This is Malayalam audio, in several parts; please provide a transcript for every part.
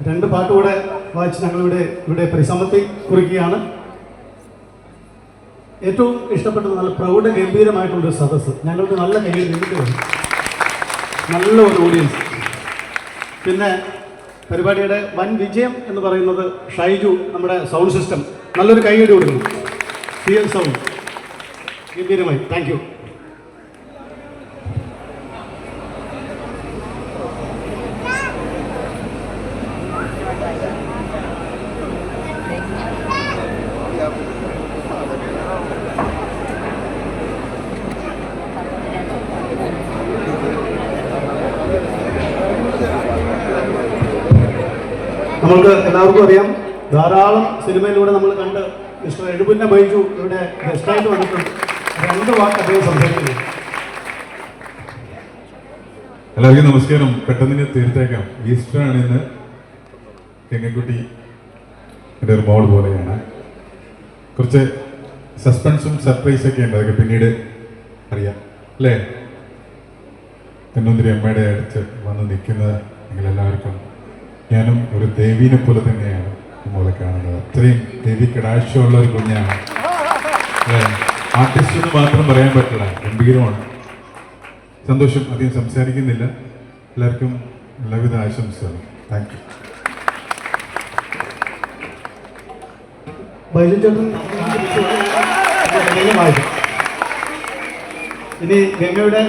രണ്ട് പാട്ടുകൂടെ വായിച്ച് ഞങ്ങളിവിടെ പരിസമത്തി കുറിക്കുകയാണ്. ഏറ്റവും ഇഷ്ടപ്പെട്ടത് നല്ല പ്രൗഢ ഗംഭീരമായിട്ടുള്ളൊരു സദസ്സ്, ഞങ്ങൾക്ക് നല്ല കയ്യിൽ നിന്നിട്ടുണ്ട്, നല്ല ഒരു ഓഡിയൻസ്. പിന്നെ പരിപാടിയുടെ വൻ വിജയം എന്ന് പറയുന്നത് ഷൈജു, നമ്മുടെ സൗണ്ട് സിസ്റ്റം, നല്ലൊരു കൈയടി കൊടുക്കുന്നു. CL സൗണ്ട് ഗംഭീരമായി. Thank you. നമ്മൾക്ക് എല്ലാവർക്കും അറിയാം, ധാരാളം സിനിമയിലൂടെ നമ്മൾ കണ്ട് മിസ്റ്റർ എഴുപുന്ന ബൈജു ഇവിടെ ഗസ്റ്റായിട്ട് വന്നിട്ടുണ്ട്. രണ്ട് വാക്ക് അദ്ദേഹം സംസാരിക്കുന്നു. എല്ലാവർക്കും നമസ്കാരം. പെട്ടെന്ന് തീർത്തേക്കാം. ഈസ്റ്ററാണ് ഇന്ന്. ഗംഗക്കുട്ടി എൻ്റെ ഒരു മോൾ പോലെയാണ്. കുറച്ച് സസ്പെൻസും സർപ്രൈസൊക്കെ ഉണ്ട്, അതൊക്കെ പിന്നീട് അറിയാം അല്ലേ. തെന്നൊന്നിരി അമ്മയുടെ അടുത്ത് വന്ന് നിൽക്കുന്നത് നിങ്ങളെല്ലാവർക്കും, ഞാനും ഒരു ദേവീനെ പോലെ തന്നെയാണ് മോളെ കാണുന്നത്. അത്രയും ദേവി കടാക്ഷമുള്ള ഒരു കുഞ്ഞാണ്. ആർട്ടിസ്റ്റ് എന്ന് മാത്രം പറയാൻ പറ്റില്ല, ഗംഭീരമാണ്. സന്തോഷം. അധികം സംസാരിക്കുന്നില്ല. എല്ലാവർക്കും എല്ലാവിധ ആശംസകളും. Thank you. ഇനി ഗംഗയുടെ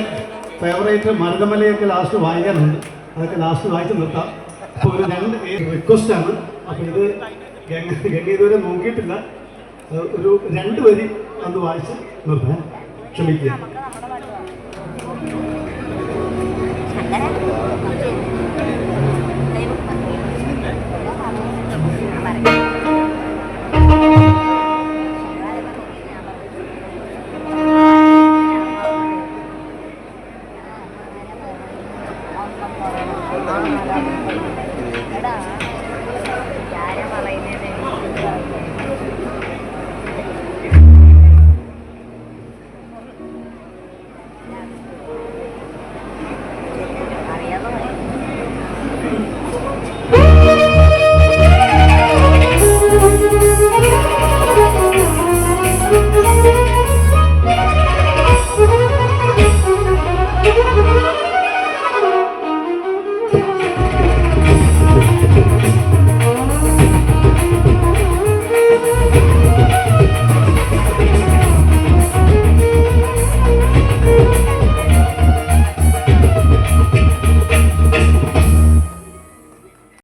ഫേവറേറ്റ് മരുതമലയൊക്കെ ലാസ്റ്റ് വായിക്കാനുണ്ട്, അതൊക്കെ ലാസ്റ്റ് വായിച്ച് നിർത്താം. അപ്പോൾ ഒരു രണ്ട് റിക്വസ്റ്റാണ്. അപ്പോൾ ഇത് ഗംഗ ഇതുവരെ നോക്കിയിട്ടില്ല, ഒരു 2 വരി അന്ന് വായിച്ച് നിർത്താൻ ക്ഷമിക്കുക.